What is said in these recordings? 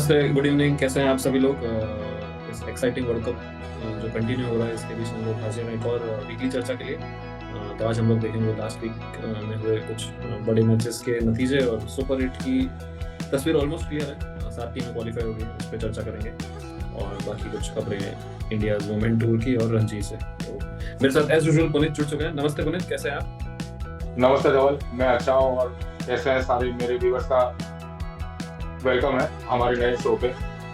नमस्ते, good evening. कैसे हैं आप सभी लोग? इस एक्साइटिंग वर्ल्ड कप जो कंटिन्यू हो रहा है, इसके बीच हम लोग हाजिर हैं एक और वीकली चर्चा के लिए। तो आज हम लोग देखेंगे लास्ट वीक में हुए कुछ बड़े मैचेस के नतीजे और सुपर 8 की तस्वीर ऑलमोस्ट क्लियर है। 7 टीमें क्वालिफाई हो गई हैं, उस पर चर्चा करेंगे और बाकी कुछ खबरें इंडिया वुमेन टूर की और रणजी से। तो मेरे साथ एज यूजुअल पुनीत जुड़ चुके हैं। नमस्ते पुनीत, कैसे हैं आप? नमस्ते धवल, मैं अच्छा हूँ। और कैसे हैं सारे मेरे व्यूअर्स का वेलकम है हमारे नए शो पे।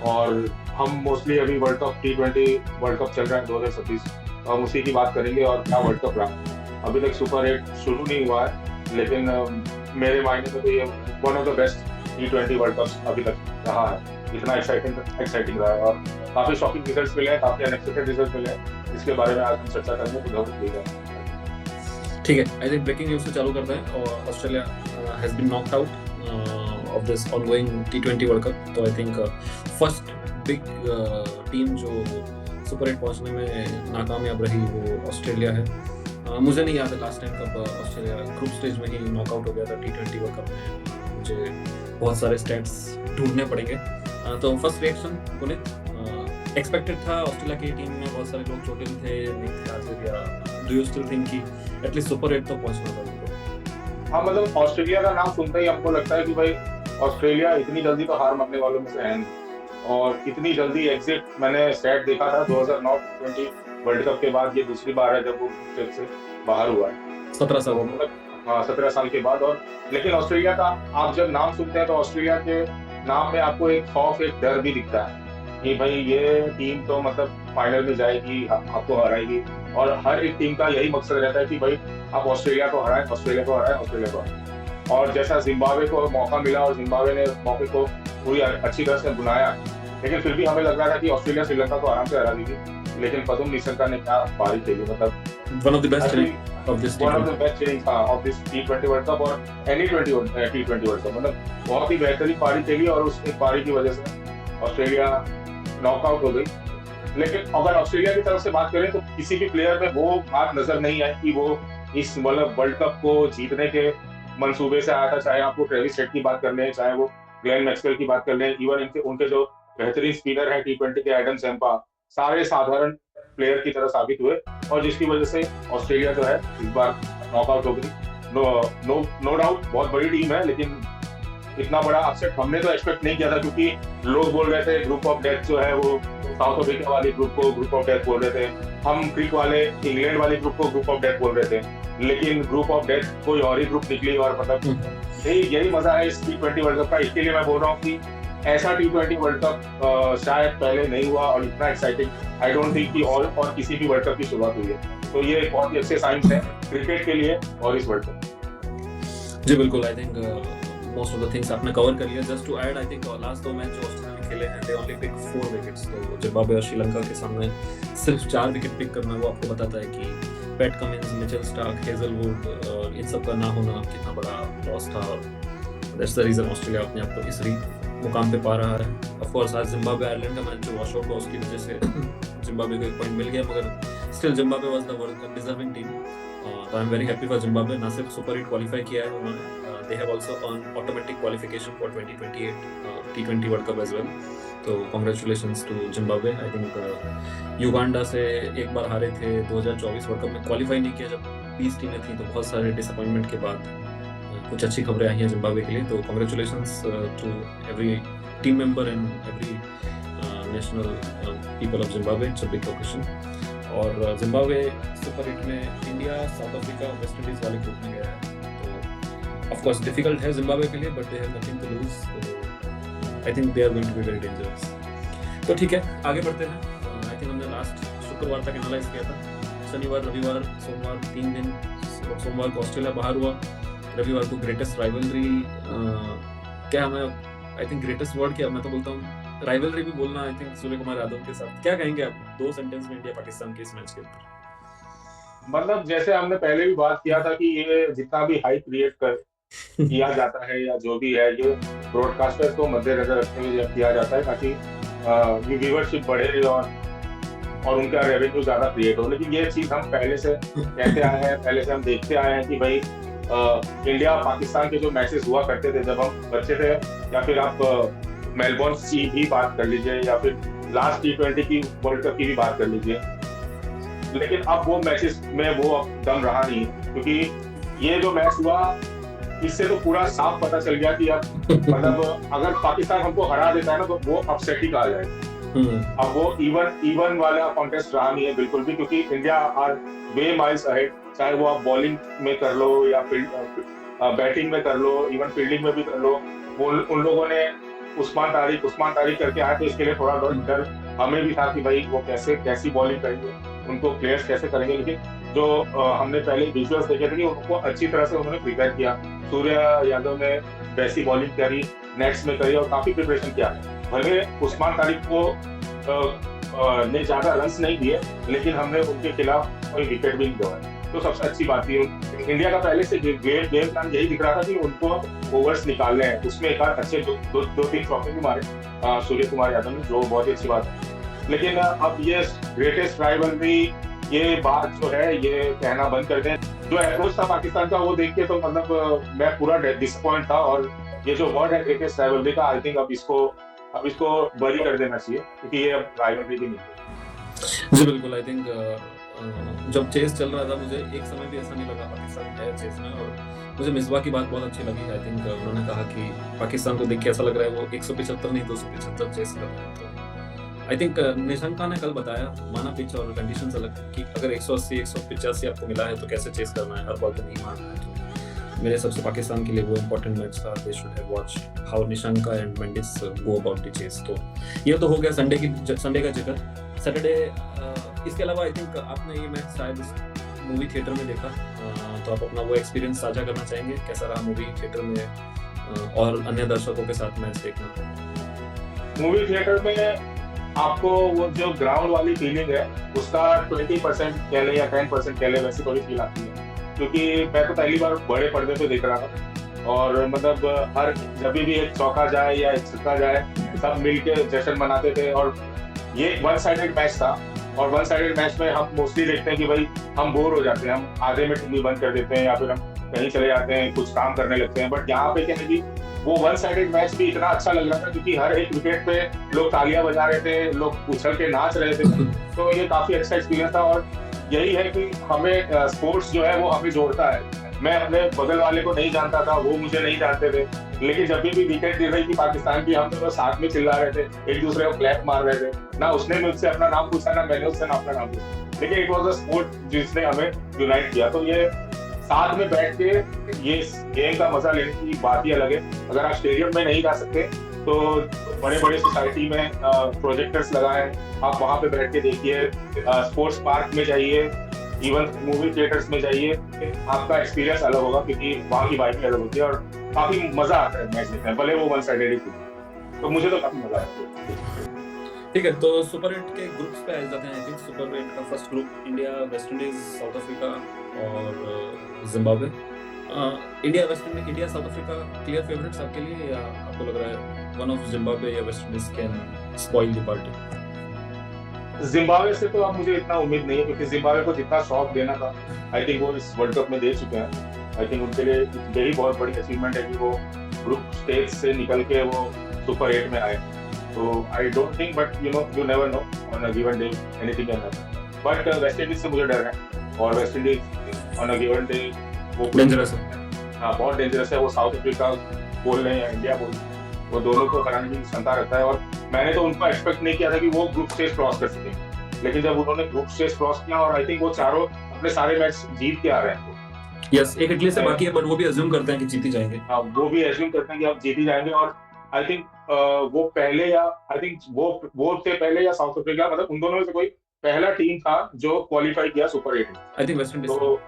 और हम मोस्टली अभी world cup T20 world cup चल रहा है 2026, तो हम उसी की बात करेंगे और क्या वर्ल्ड कप रहा। अभी तक सुपर 8 शुरू नहीं हुआ है, लेकिन मेरे मायने में तो ये one of the best T20 world cup अभी तक रहा है। इतना एक्साइटिंग रहा है और काफी शॉकिंग रिजल्ट्स मिले हैं, काफी अनएक्सपेक्टेड रिजल्ट मिले हैं, जिसके बारे में आज हम चर्चा करेंगे। तो धवल ठीक है, आई थिंक ब्रेकिंग न्यूज से चालू करते हैं। और Australia has been knocked out of this ongoing T20 world cup. तो I think first big team जो सुपर 8 पहुंचने में नाकामयाब रही वो ऑस्ट्रेलिया है। मुझे नहीं याद है लास्ट टाइम कब ऑस्ट्रेलिया ग्रुप स्टेज में ही नॉकआउट हो गया था T20 वर्ल्ड कप में। मुझे बहुत सारे स्टैट्स ढूंढने पड़ेंगे। तो फर्स्ट रिएक्शन पुनीत, एक्सपेक्टेड था ऑस्ट्रेलिया की टीम में बहुत सारे लोग चोटिल थे, नहीं थे हाजिर, या डू यू स्टिल थिंक कि एटलीस्ट सुपर 8 तो पहुंचना था उनको? हाँ, मतलब ऑस्ट्रेलिया का नाम सुनते ही हमको लगता है कि भाई ऑस्ट्रेलिया इतनी जल्दी तो हार मानने वालों में से है नहीं। और इतनी जल्दी एग्जिट, मैंने स्टैट देखा था 2009 T20 वर्ल्ड कप के बाद ये दूसरी बार है जब वो ग्रुप से बाहर हुआ है। 17 साल तो मतलब हाँ, 17 साल के बाद। और लेकिन ऑस्ट्रेलिया का आप जब नाम सुनते हैं तो ऑस्ट्रेलिया के नाम में आपको एक खौफ, एक डर भी दिखता है कि भाई ये टीम तो मतलब फाइनल में जाएगी, आपको हराएगी। और हर एक टीम का यही मकसद रहता है कि भाई आप ऑस्ट्रेलिया को हराएं, ऑस्ट्रेलिया को हराएं, ऑस्ट्रेलिया को हराएं। और जैसा जिम्बाब्वे को मौका मिला और जिम्बाब्वे ने उस मौके को पूरी अच्छी तरह से बुलाया, लेकिन फिर भी हमें लग रहा था कि ऑस्ट्रेलिया श्रीलंका को आराम से हरा देगी। लेकिन पदम निशंका ने क्या पारी खेली, मतलब one of the best of this innings of this T20 world cup और एनी T20 वर्ल्ड कप। मतलब बहुत ही बेहतरीन पारी खेली और उस एक पारी की वजह से ऑस्ट्रेलिया नॉकआउट हो गई। लेकिन अगर ऑस्ट्रेलिया की तरफ से बात करें तो किसी भी प्लेयर में वो बात नजर नहीं आई कि वो इस मतलब वर्ल्ड कप को जीतने के मंसूबे से आया था। चाहे आपको ट्रेविस हेड की बात कर लें, चाहे वो ग्लेन मैक्सवेल की बात कर लें, इवन इनके उनके जो बेहतरीन स्पिनर हैं T20 के एडम ज़म्पा, सारे साधारण प्लेयर की तरह साबित हुए और जिसकी वजह से ऑस्ट्रेलिया जो है इस बार नॉकआउट हो गई। नो डाउट बहुत बड़ी टीम है, लेकिन इतना बड़ा अपसेट हमने तो एक्सपेक्ट नहीं किया था, क्योंकि लोग बोल रहे थे ग्रुप ऑफ डेथ जो है वो साउथ अफ्रीका वाली ग्रुप को ग्रुप ऑफ डेथ बोल रहे थे, हम क्रिक वाले इंग्लैंड वाली ग्रुप को ग्रुप ऑफ डेथ बोल रहे थे, लेकिन ग्रुप ऑफ डेथ कोई और ही ग्रुप निकली। और मतलब यही मजा है इस T20 वर्ल्ड कप का। इसके लिए मैं बोल रहा हूँ कि ऐसा T20 वर्ल्ड कप शायद पहले नहीं हुआ और इतना एक्साइटिंग आई डोंट थिंक कि और किसी भी वर्ल्ड कप की शुरुआत हुई है। तो ये बहुत ही अच्छे साइंस है क्रिकेट के लिए और इस वर्ल्ड कप। जी बिल्कुल, I think most of the things आपने कवर कर लिया। Just to add, I think last 2 match जो ऑस्ट्रेलिया ने खेले हैं, दे ओनली पिक 4 विकेट्स। तो जिम्बाब्वे और श्रीलंका के सामने सिर्फ 4 विकेट पिक करना वो आपको बताता है कि PAT Cummins, Mitchell Starc, Hazlewood और इन सब का ना होना कितना बड़ा लॉस था। दैट्स द रीजन ऑस्ट्रेलिया अपने आप को इस मुकाम पे पा रहा है। ऑफ कोर्स आज जिम्बाब्वे आयरलैंड का मैच जो वॉश आउट हुआ उसकी वजह से जिम्बाब्वे को एक पॉइंट मिल गया, मगर still Zimbabwe was the world cup deserving team. तो I am very happy for Zimbabwe. ना सिर्फ सुपर 8 क्वालिफाई किया है उन्होंने, they have also earned automatic qualification for 2028 T20 World Cup as well. तो congratulations to Zimbabwe. I think Uganda से एक बार हारे थे 2024 वर्ल्ड कप में, क्वालिफाई नहीं किया जब 20 टीमें थी। तो बहुत सारे डिसअपॉइंटमेंट के बाद कुछ अच्छी खबरें आई हैं जिम्बाब्वे के लिए। तो congratulations to every team member and every national people of Zimbabwe. It's a big occasion. और जिम्बाब्वे सुपर 8 में India, South Africa, West Indies वाले ग्रुप में गया है। Of course difficult है जिम्बाब्वे के लिए, but they have nothing to lose. I think they are going to be very dangerous. तो ठीक है, आगे बढ़ते हैं। I think हमने लास्ट शुक्रवार तक एनालाइज किया था। शनिवार, रविवार, सोमवार 3 दिन। सोमवार को ऑस्ट्रेलिया बाहर हुआ, रविवार को ग्रेटेस्ट राइवलरी, क्या हमें आई थिंक ग्रेटेस्ट वर्ड क्या, मैं तो बोलता हूँ राइवलरी भी बोलना। आई थिंक सूर्य कुमार यादव के साथ क्या कहेंगे आप 2 सेंटेंस में इंडिया पाकिस्तान के इस मैच के ऊपर? मतलब जैसे हमने पहले भी बात किया था कि ये जितना भी हाइप क्रिएट किया जाता है या जो भी है, ये ब्रॉडकास्टर को मद्देनजर रखते हुए किया जाता है ताकि व्यूवरशिप बढ़े और उनका रेवेन्यू ज्यादा क्रिएट हो। लेकिन ये चीज हम पहले से कहते आए हैं, पहले से हम देखते आए हैं कि भाई इंडिया पाकिस्तान के जो मैचेस हुआ करते थे जब हम बच्चे थे, या फिर आप मेलबोर्न की भी बात कर लीजिए या फिर लास्ट T20 की वर्ल्ड कप की भी बात कर लीजिए, लेकिन अब वो मैचेस में वो अब दम रहा नहीं है, क्योंकि ये जो मैच हुआ इससे तो पूरा साफ पता चल गया कि अब मतलब अगर पाकिस्तान हमको हरा देता है ना तो वो अपसेट ही कहा जाएगा। अब वो इवन वाला कॉन्टेस्ट रहा नहीं है बिल्कुल भी, क्योंकि India are way miles ahead, चाहे वो आप बॉलिंग में कर लो या बैटिंग में कर लो, इवन फील्डिंग में भी कर लो। वो उन लोगों ने उस्मान तारिक करके आए, तो इसके लिए थोड़ा बहुत डर हमें भी था कि भाई वो कैसी बॉलिंग करेंगे, उनको प्लेयर्स कैसे करेंगे। लेकिन जो हमने पहले विजुअल्स देखे थे कि उनको अच्छी तरह से उन्होंने प्रिपेयर किया। सूर्य यादव ने वैसी बॉलिंग करी, नेट्स में करी और काफी प्रिपरेशन किया। भले उस्मान तारिक को ने ज्यादा रन्स नहीं दिए, लेकिन हमने उनके खिलाफ कोई विकेट भी नहीं गवाया, तो सबसे अच्छी बात थी। इंडिया का पहले से गेम प्लान यही दिख रहा था कि उनको ओवर्स निकालने हैं। उसमें एक अच्छे दो तीन चौके भी मारे सूर्य कुमार यादव ने, जो बहुत ही अच्छी बात है। लेकिन अब ये ग्रेटेस्ट राइवलरी, ये बात जो है ये कहना बंद कर दें। जो अप्रोच था पाकिस्तान का वो देख के तो मतलब मैं पूरा डिसअपॉइंट था, और ये जो वर्ड है ग्रेटेस्ट राइवलरी का, आई थिंक अब इसको बरी कर देना चाहिए, क्योंकि ये अब राइवलरी भी नहीं है। जी बिल्कुल, आई थिंक जब चेस चल रहा था मुझे एक समय भी ऐसा नहीं लगा पाकिस्तान है चेस में। और मुझे मिसबा की बात बहुत अच्छी लगी। आई थिंक उन्होंने कहा कि पाकिस्तान को देख के ऐसा लग रहा है वो 175 नहीं 275 चेस कर रहे हैं। तो आई थिंक निशंका ने कल बताया, माना पिच और कंडीशंस अलग कि अगर 180 185 आपको मिला है तो कैसे चेस करना है, हर बॉल पे नहीं मारना है। तो मेरे हिसाब से पाकिस्तान के लिए वो इम्पोर्टेंट मैच था। They should have watch how Nishanka and Mendis go about the chase. तो ये तो हो गया संडे का जिक्र। सैटरडे इसके अलावा आई थिंक आपने ये मैच शायद मूवी थिएटर में देखा, तो आप अपना वो एक्सपीरियंस साझा करना चाहेंगे, कैसा रहा मूवी थिएटर में और अन्य दर्शकों के साथ मैच देखना? मूवी थिएटर में आपको वो जो ग्राउंड वाली फीलिंग है उसका 20% कह ले या 10% कह ले, वैसी थोड़ी फील आती है। क्योंकि मैं तो पहली बार बड़े पर्दे पे देख रहा था, और मतलब हर जब भी एक चौका जाए या एक छक्का जाए सब मिलके जश्न मनाते थे। और ये वन साइडेड मैच था, और वन साइडेड मैच में हम मोस्टली देखते हैं कि भाई हम बोर हो जाते हैं, हम आधे में टीवी बंद कर देते हैं या फिर हम कहीं चले जाते हैं, कुछ काम करने लगते हैं। बट यहाँ पे क्या है कि वो वन साइडेड मैच भी इतना अच्छा लग रहा था, क्योंकि हर एक विकेट पे लोग तालियां बजा रहे थे, लोग उछल के नाच रहे थे। तो ये काफी अच्छा एक्सपीरियंस था, और यही है कि हमें स्पोर्ट्स जो है वो हमें जोड़ता है। मैं अपने बगल वाले को नहीं जानता था, वो मुझे नहीं जानते थे, लेकिन जब भी विकेट गिर रही थी पाकिस्तान की, हम तो साथ में चिल्ला रहे थे, एक दूसरे को क्लैप मार रहे थे। ना उसने मुझसे अपना नाम पूछा, ना मैंने उससे अपना नाम पूछा, लेकिन इट वाज अ स्पोर्ट जिसने हमें यूनाइट किया। तो ये साथ में बैठ के ये गेम का मजा लेने की बात ही अलग है। अगर आप स्टेडियम में नहीं जा सकते तो बड़े बड़े सोसाइटी में प्रोजेक्टर्स लगाए, आप वहां पे बैठ के देखिए, स्पोर्ट्स पार्क में जाइए, इवन मूवी थिएटर्स में जाइए, आपका एक्सपीरियंस अलग होगा, क्योंकि वहाँ की वाइब अलग होती है और काफी मजा आता है मैच देखने में, भले वो वन साइडेड ही थी। तो मुझे तो काफी मजा आया। ठीक है, तो सुपर 8 के ग्रुप्स पे आ जाते हैं। आई थिंक सुपर 8 का first group India, West Indies, South Africa और Zimbabwe. India South Africa clear favourites आपके लिए, या आपको लग रहा है वन ऑफ जिम्बाब्वे या West Indies can spoil the party? Zimbabwe से तो अब मुझे इतना उम्मीद नहीं है, क्योंकि जिम्बाब्वे को जितना शॉक देना था आई थिंक वो इस वर्ल्ड कप में दे चुके हैं। आई थिंक उनके लिए यही बहुत बड़ी अचीवमेंट है कि वो ग्रुप स्टेज से निकल के वो सुपर 8 में आए। तो I don't think, but you never know, on a given day anything can happen. But West Indies से मुझे डर है, और West Indies on a given day वो डेंजरस है। हाँ, बहुत डेंजरस है। वो साउथ अफ्रीका बोल रहे हैं या इंडिया बोल रहे हैं, वो दोनों को हराने की क्षमता रखता है। और मैंने तो उनको एक्सपेक्ट नहीं किया था कि वो ग्रुप स्टेज क्रॉस कर सकेंगे, लेकिन जब उन्होंने ग्रुप स्टेज क्रॉस किया, और आई थिंक वो चारों अपने सारे मैच जीत के आ रहे हैं। यस, एक इटली से बाकी है, बट वो भी अज्यूम करते हैं कि जीत ही जाएंगे। हाँ, वो भी अज्यूम करते हैं कि अब जीत ही जाएंगे। और आई थिंक वो पहले या आई थिंक वो थे पहले या साउथ अफ्रीका, मतलब उन दोनों में से कोई पहला टीम था जो क्वालिफाई किया सुपर 8 में। I think West Indies. तो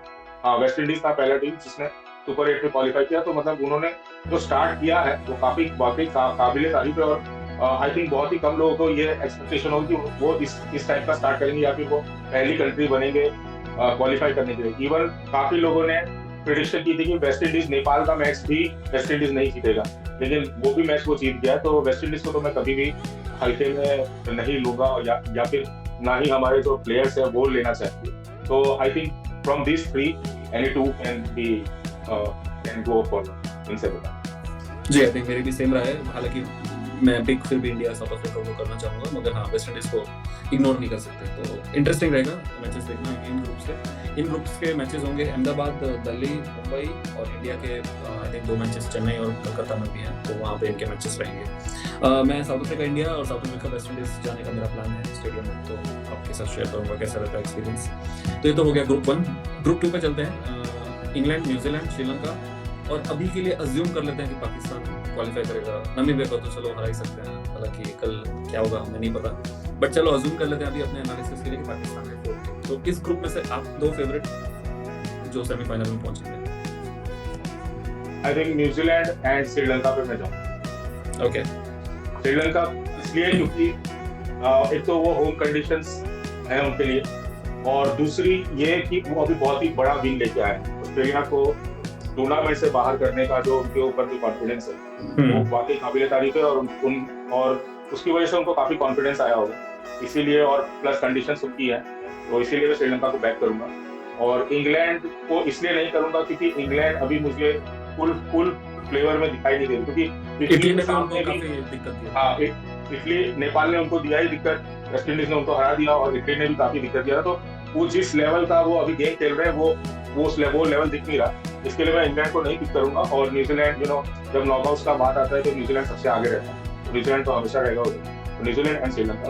हाँ, वेस्ट इंडीज था पहला टीम जिसने सुपर 8 में क्वालिफाई किया। तो मतलब उन्होंने जो स्टार्ट किया है वो काफी काबिले तारीफ है। और आई थिंक बहुत ही कम लोगों को ये एक्सपेक्टेशन होगी कि वो इस टाइप का स्टार्ट करेंगे, या फिर वो पहली कंट्री बनेंगे क्वालिफाई करने के लिए। इवन काफी लोगों ने प्रेडिक्शन की थी कि वेस्ट इंडीज नेपाल का मैच भी वेस्ट इंडीज नहीं जीतेगा, लेकिन वो भी मैच वो जीत गया। तो वेस्ट इंडीज को तो मैं कभी भी हल्के में नहीं लूंगा, या फिर ना ही हमारे जो प्लेयर्स है वो लेना चाहिए। तो I think from this 3 any 2 can go for इनसे बता। जी, आई थिंक मेरी भी सेम रहा है। हालांकि मैं पिक फिर भी इंडिया साउथ अफ्रीका को करना चाहूँगा, मगर हाँ वेस्ट इंडीज़ को इग्नोर नहीं कर सकते। तो इंटरेस्टिंग रहेगा मैचेस देखना इन ग्रुप्स के। इन ग्रुप्स के मैचेस होंगे अहमदाबाद, दिल्ली, मुंबई, और इंडिया के आई थिंक 2 मैचेस चेन्नई और कलकत्ता में भी हैं, तो वहाँ पे इनके मैचेस रहेंगे। मैं साउथ अफ्रीका इंडिया और साउथ अफ्रीका वेस्ट इंडीज़ जाने का मेरा प्लान है स्टेडियम में, तो आपके साथ शेयर करूँगा कैसा रहता है एक्सपीरियंस। तो ये तो हो गया ग्रुप 1। ग्रुप 2 पे चलते हैं। इंग्लैंड, न्यूजीलैंड, श्रीलंका, और अभी के लिए अज्यूम कर लेते हैं कि पाकिस्तान क्वालिफाई करेगा। नामीबिया को तो चलो हरा ही सकते हैं, हालांकि कल क्या होगा हमें नहीं पता, बट चलो अज्यूम कर लेते हैं अभी अपने एनालिसिस के लिए कि पाकिस्तान है 4th। तो इस ग्रुप में से आप 2 फेवरेट जो सेमीफाइनल में पहुंचेंगे? I think New Zealand and Sri Lanka पे मैं जाऊँ। ओके, श्रीलंका इसलिए क्योंकि एक तो वो होम कंडीशंस है उनके लिए, और दूसरी ये कि वो अभी बहुत ही बड़ा विन लेके आए हैं। ऑस्ट्रेलिया को टूर्नामेंट से बाहर करने का जो उनके ऊपर जो कॉन्फिडेंस है वो वाकई काबिल तारीफ है, और उसकी वजह से उनको काफी कॉन्फिडेंस आया होगा, इसीलिए, और प्लस कंडीशंस उनकी है, तो इसीलिए मैं श्रीलंका को बैक करूंगा। और इंग्लैंड को इसलिए नहीं करूंगा क्योंकि इंग्लैंड अभी मुझे फुल फ्लेवर में दिखाई नहीं दे रही, क्योंकि इटली ने उनको काफी दिक्कत दी। हाँ, इटली, नेपाल ने उनको दिया ही दिक्कत, वेस्ट इंडीज ने उनको हरा दिया, और इटली ने भी काफी दिक्कत दिया। तो वो जिस लेवल का वो अभी गेम खेल रहे हैं वो लेवल दिख नहीं रहा, इसके लिए मैं इंग्लैंड को नहीं पिक करूंगा। और न्यूजीलैंड जब नॉकआउट्स का बात आता है तो न्यूजीलैंड सबसे आगे रहता है, तो न्यूजीलैंड तो हमेशा रहेगा उधर। तो न्यूजीलैंड एंड श्रीलंका।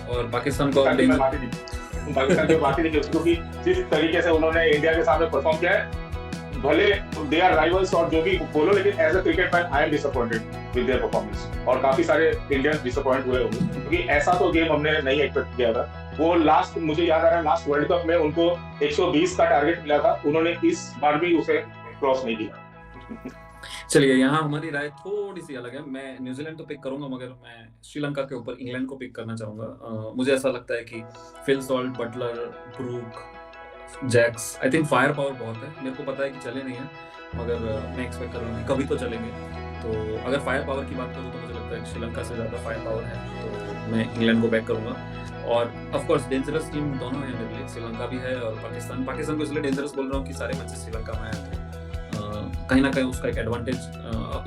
और पाकिस्तान को पाकिस्तान की बात ही नहीं, क्योंकि जिस तरीके से उन्होंने इंडिया के सामने परफॉर्म किया है, भले दे आर राइवल्स और जो भी बोलो, लेकिन as a cricket fan I am disappointed with their performance, और काफी सारे इंडियंस डिसअपॉइंट हुए होंगे, क्योंकि ऐसा तो गेम हमने नहीं एक्सपेक्ट किया था। वो लास्ट, मुझे याद आ रहा है, लास्ट वर्ल्ड कप में उनको 120 का टारगेट मिला था, उन्होंने इस बार भी उसे क्रॉस नहीं किया। चलिए, यहाँ हमारी राय थोड़ी सी अलग है। मैं न्यूजीलैंड तो पिक करूंगा, मगर मैं श्रीलंका के ऊपर इंग्लैंड को पिक करना चाहूंगा। मुझे ऐसा लगता है कि Phil Salt, Buttler, Brook, Jacks, I think firepower बहुत है। मेरे को पता है कि चले नहीं है, मगर मैं एक्सपेक्ट कर रहा हूँ कभी तो चलेंगे। तो अगर फायर पावर की बात करूँ तो मुझे लगता है कि श्रीलंका से ज़्यादा फायर पावर है, तो मैं इंग्लैंड को बैक करूँगा। और ऑफ कोर्स डेंजरस टीम दोनों है मेरे लिए, श्रीलंका भी है और पाकिस्तान को इसलिए डेंजरस बोल रहा हूँ कि सारे मैचेस श्रीलंका में है, तो कहीं ना कहीं उसका एक एडवांटेज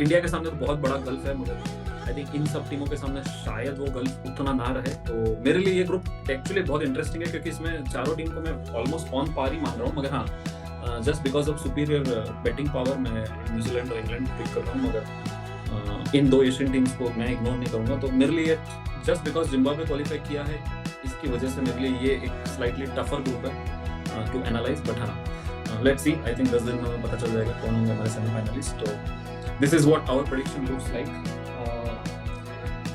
इंडिया के सामने तो बहुत बड़ा गल्फ है, मगर आई थिंक इन सब टीमों के सामने शायद वो गल्फ उतना ना रहे। तो मेरे लिए ये ग्रुप एक्चुअली बहुत इंटरेस्टिंग है, क्योंकि इसमें चारों टीम को मैं ऑलमोस्ट ऑन पार ही मान रहा हूँ, मगर हाँ just because of superior batting power मैं न्यूजीलैंड और इंग्लैंड पिक कर रहा हूँ, मगर इन 2 एशियन टीम्स को मैं इग्नोर नहीं करूँगा। तो मेरे लिए जस्ट बिकॉज जिम्बाब्वे क्वालिफाई किया है, इसकी वजह से मेरे लिए ये एक स्लाइटली टफर ग्रुप है टू एनालाइज, बट हाँ लेट्स सी, आई थिंक 10 दिन में पता चल जाएगा कौन होंगे हमारे सेमीफाइनलिस्ट। तो this is what our prediction looks like.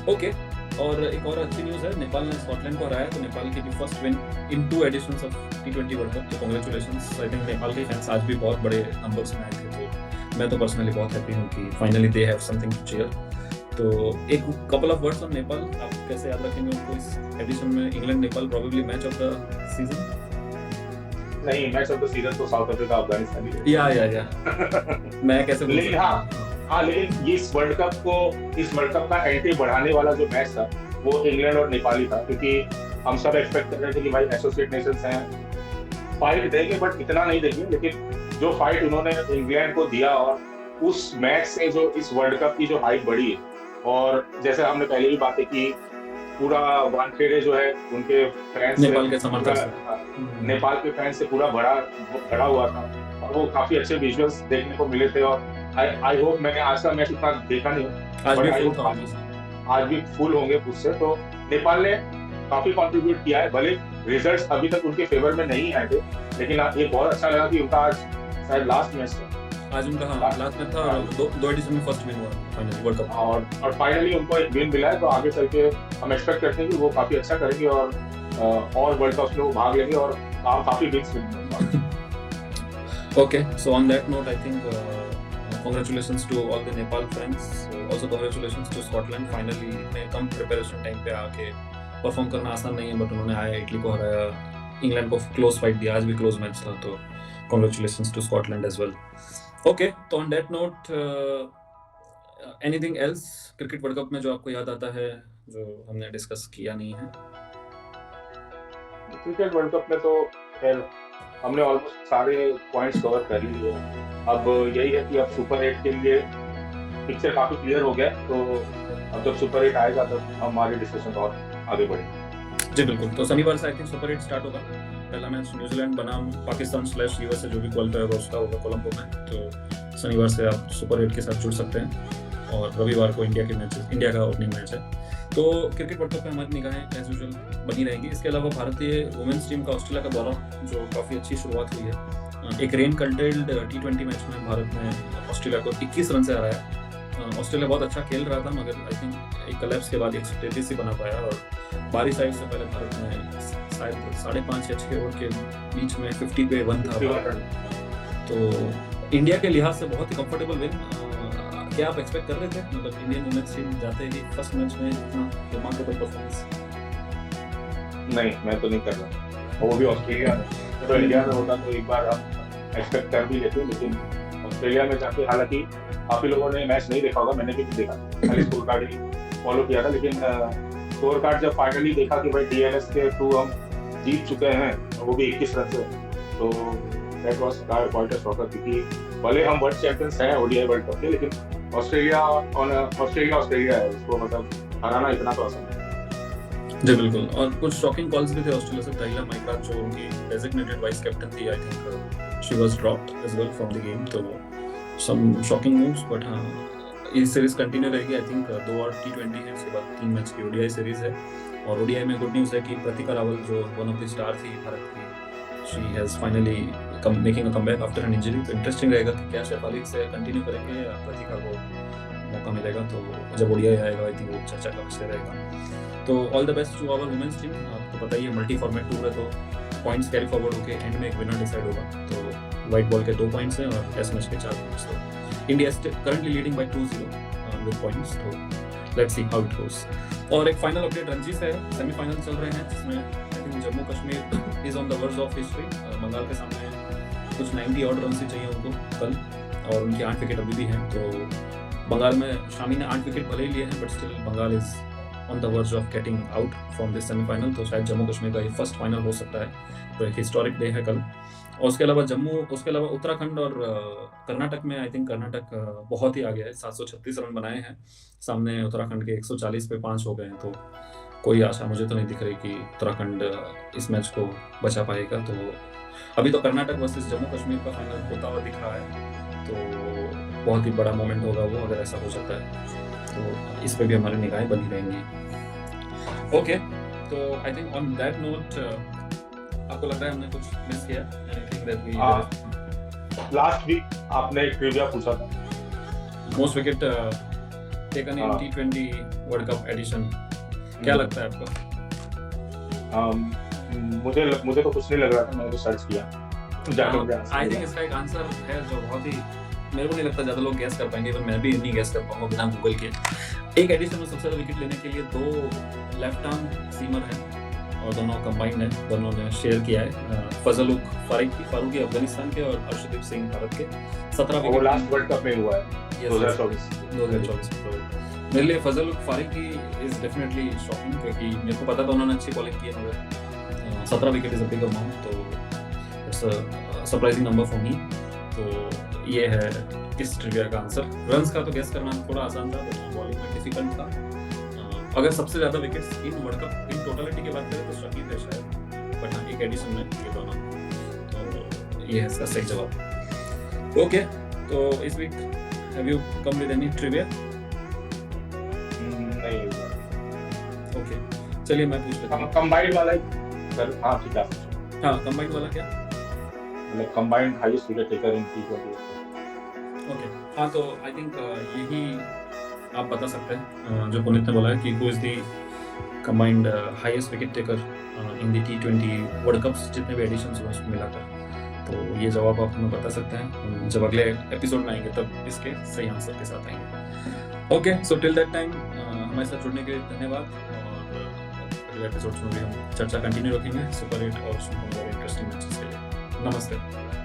Okay, और एक और अच्छी न्यूज़ है, नेपाल ने स्कॉटलैंड को हराया, तो नेपाल की first win in 2 editions of T20 world cup, तो कांग्रेचुलेशंस। आई थिंक नेपाल के फैंस आज भी बहुत बड़े नंबर्स में आए थे, तो मैं तो पर्सनली बहुत हैप्पी हूँ कि finally they have something to cheer. तो एक couple of words on Nepal, आप कैसे याद रखेंगे उनको इस एडिशन में? England Nepal probably match of the season? नहीं, मैच ऑफ द सीजन तो साउथ अफ्रीका अफगानिस्तान ही है। या मैं कैसे बोल लेकिन हाँ, लेकिन इस वर्ल्ड कप का एंट्री बढ़ाने वाला जो मैच था वो इंग्लैंड और नेपाल ही था, क्योंकि हम सब एक्सपेक्ट कर रहे थे कि भाई एसोसिएट नेशंस हैं, फाइट देंगे, बट इतना नहीं देंगे, लेकिन जो फाइट उन्होंने इंग्लैंड को दिया, और उस मैच से जो इस वर्ल्ड कप की जो हाइप बढ़ी है, और जैसे हमने पहले भी बातें की, पूरा वानखेड़े जो है उनके फैंस नेपाल के समर्थक, नेपाल के फैंस से पूरा भरा हुआ था, और वो काफी अच्छे विजुअल्स देखने को मिले थे। और आई होप, मैंने आज का मैच उतना देखा नहीं, आज भी फुल होंगे उससे। तो नेपाल ने काफी कंट्रीब्यूट किया है, भले रिजल्ट्स अभी तक उनके फेवर में नहीं आए थे, लेकिन ये बहुत अच्छा लगा कि उनका आज शायद लास्ट मैच था, आज उनका लास्ट मैच था, और 2 एडिशन में फर्स्ट विन हुआ फाइनली वर्ल्ड कप, और फाइनली उनको एक विन मिला है। तो आगे चल के हम एक्सपेक्ट करते हैं कि वो काफी अच्छा करेंगे, और वर्ल्ड कप में वो भाग लेंगे, और काफी विन्स मिलेंगे। Okay, so on that note, I think congratulations to all the Nepal friends. Also congratulations to Scotland. Finally, इतने कम preparation time पे आके परफॉर्म करना आसान नहीं है, बट उन्होंने आया, इटली को हराया, इंग्लैंड को क्लोज फाइट दिया, आज भी क्लोज मैच था, तो congratulations to Scotland as well. Okay, तो on that note, anything else cricket world cup में जो आपको याद आता है जो हमने डिस्कस किया नहीं है? क्रिकेट वर्ल्ड कप में तो खैर हमने ऑलमोस्ट सारे पॉइंट्स कवर कर लिए। अब यही है कि अब सुपर 8 के लिए पिक्चर काफी क्लियर हो गया, तो अब जब सुपर 8 आएगा तब हमारी डिस्कशन और आगे बढ़ेगी। जी बिल्कुल, तो शनिवार से आई थिंक सुपर 8 स्टार्ट होगा। पहला मैच न्यूजीलैंड बनाम पाकिस्तान/यूएसए जो भी क्वालिफाई होगा उसका होगा कोलंबो में, तो शनिवार से आप सुपर 8 के साथ जुड़ सकते हैं। और रविवार को इंडिया का ओपनिंग मैच है। तो क्रिकेट वर्ल्ड कप पे हमारी निगाहें एज यूजुअल बनी रहेंगी। इसके अलावा भारतीय वुमेन्स टीम का ऑस्ट्रेलिया का दौरा, जो काफ़ी अच्छी शुरुआत हुई है। एक रेन कंट्रोल्ड T20 मैच में भारत ने ऑस्ट्रेलिया को 21 रन से हराया। ऑस्ट्रेलिया बहुत अच्छा खेल रहा था, मगर आई थिंक एक कलेप्स के बाद 133 ही बना पाया। और बारिश आई से पहले भारत ने शायद 5.5 या 6 ओवर के बीच में 50 पे 1 था। तो इंडिया के लिहाज से बहुत ही कंफर्टेबल विन। क्या आप एक्सपेक्ट कर रहे थे, मतलब इंडियन वुमेन्स टीम जाते ही फर्स्ट मैच में इतना रिमार्केबल परफॉर्मेंस? नहीं, मैं तो नहीं कर रहा, वो भी ऑस्ट्रेलिया में। तो इंडिया में होता तो एक बार हम एक्सपेक्ट कर भी लेते, लेकिन ऑस्ट्रेलिया में जाके, हालांकि आप ही लोगों ने मैच नहीं देखा होगा, मैंने भी नहीं देखा, खाली स्कोर कार्ड ही फॉलो किया था। लेकिन स्कोर कार्ड जब फाइनली देखा कि भाई DNS के थ्रू हम जीत चुके हैं, वो भी 21 रन से, तो that was quite a shocker, क्योंकि भले हम वर्ल्ड चैंपियंस हैं ODI वर्ल्ड कप के, लेकिन ऑस्ट्रेलिया है, उसको मतलब हराना इतना तो आसान है। जी बिल्कुल, और कुछ शॉकिंग कॉल्स भी थे ऑस्ट्रेलिया से। टाइला माइक्राथ जो उनकी डेजिग्नेटेड वाइस कैप्टन थी, I think she was dropped as well from the game. तो सम शॉकिंग मूव्स, बट हाँ, ये सीरीज कंटिन्यू रहेगी। आई थिंक 2 और T20 है, उसके बाद 3 मैच की ODI सीरीज है। और ODI में गुड न्यूज़ है कि प्रतिका रावल जो वन ऑफ द स्टार थी भारत की, she has finally making a comeback after an injury. तो इंटरेस्टिंग रहेगा कि क्या शेफाली से कंटिन्यू करेंगे या प्रतिका को मौका मिलेगा। तो जब ODI आएगा आई थिंक वो चर्चा का विषय रहेगा। तो all the best to our women's team. आपको पता ही है मल्टी फॉर्मेट टूर है, तो पॉइंट्स कैरी फॉरवर्ड होकर एंड में एक विनर डिसाइड होगा। तो वाइट बॉल के 2 पॉइंट्स हैं और टेस्ट मैच के 4 पॉइंट्स। तो India currently leading by 2-0 with points. तो let's see how it goes. और एक फाइनल अपडेट रणजी से है। सेमीफाइनल चल रहे हैं, जिसमें I think Jammu Kashmir is on the verge of history. Bengal के सामने कुछ 90 ऑड रन ही चाहिए उनको कल, और उनकी 8 विकेट अभी भी हैं। तो बंगाल में शामी ने 8 विकेट भले ही लिए हैं, but still Bengal is on the verge of getting out from this semifinal. तो शायद जम्मू कश्मीर का ये फर्स्ट फाइनल हो सकता है। तो एक हिस्टोरिक डे है कल। और उसके अलावा उत्तराखंड और कर्नाटक में आई थिंक कर्नाटक बहुत ही आगे है। 736 रन बनाए हैं, सामने उत्तराखंड के 140 पे 5 हो गए हैं। तो कोई आशा मुझे तो नहीं दिख रही कि उत्तराखंड इस मैच को बचा पाएगा। तो अभी तो कर्नाटक वर्सेस जम्मू कश्मीर का फाइनल होता हुआ दिख रहा है। तो बहुत ही बड़ा मोमेंट होगा वो, अगर ऐसा हो सकता है। तो इस पे भी हमारी निगाहें बनी रहेंगी। ओके, तो I think on that note, आपको लग रहा है हमने कुछ मिस किया? Anything that we last week आपने एक ट्रिविया पूछा था, most wicket taken in T20 world cup edition. क्या लगता है आपको? मुझे तो कुछ नहीं लग रहा था, मैंने तो सर्च किया। आई थिंक इसका एक आंसर है जो बहुत ही, मेरे को नहीं लगता ज्यादा लोग गैस कर पाएंगे, पर मैं भी नहीं गैस कर पाऊंगा बिना गूगल के। एक एडिशन में सबसे ज्यादा विकेट लेने के लिए 2 लेफ्ट आर्म सीमर हैं, और दोनों कंबाइंड हैं, दोनों ने शेयर किया है। फजल उक फारूकी अफगानिस्तान के और अर्शदीप सिंह भारत के। 17 विकेट लास्ट वर्ल्ड कप में हुआ है 2024 में। मेरे लिए फजल उक फारूकी इज डेफिनेटली शॉकिंग, क्योंकि मेरे को पता था उन्होंने अच्छी बॉलिंग की है, मगर 17 wicket is a big amount. तो it's a surprising number for me. तो ये है इस ट्रिविया का आंसर। रन्स का तो गेस करना थोड़ा आसान था, बट बॉलिंग में डिफिकल्ट था। अगर सबसे ज्यादा wickets in world cup in totality की बात करें तो शकील है शायद, बट हाँ, एक एडिशन में ये दोनों। तो ये है इसका सही जवाब। ओके, तो इस week have you come with any trivia? नहीं। ओके, चलिए मैं पूछ लेता हूँ। कंबाइंड वाला सर? हाँ ठीक है। हाँ, कंबाइंड वाला क्या? मतलब कंबाइंड हाईएस्ट विकेट टेकर इन T20। ओके, हाँ, तो आई थिंक यही आप बता सकते हैं जो पुनीत ने बोला है कि who is the combined highest wicket taker in the T20 world cups, जितने भी एडिशंस हुए उसको मिलाकर। तो ये जवाब आप हमें बता सकते हैं। जब अगले एपिसोड में आएंगे तब इसके सही आंसर के साथ आएंगे। Okay, so till that time हमारे साथ जुड़ने के लिए धन्यवाद। और अगले एपिसोड्स में भी हम चर्चा कंटिन्यू रखेंगे सुपर 8 और इंटरेस्टिंग मैचेस के लिए। नमस्ते।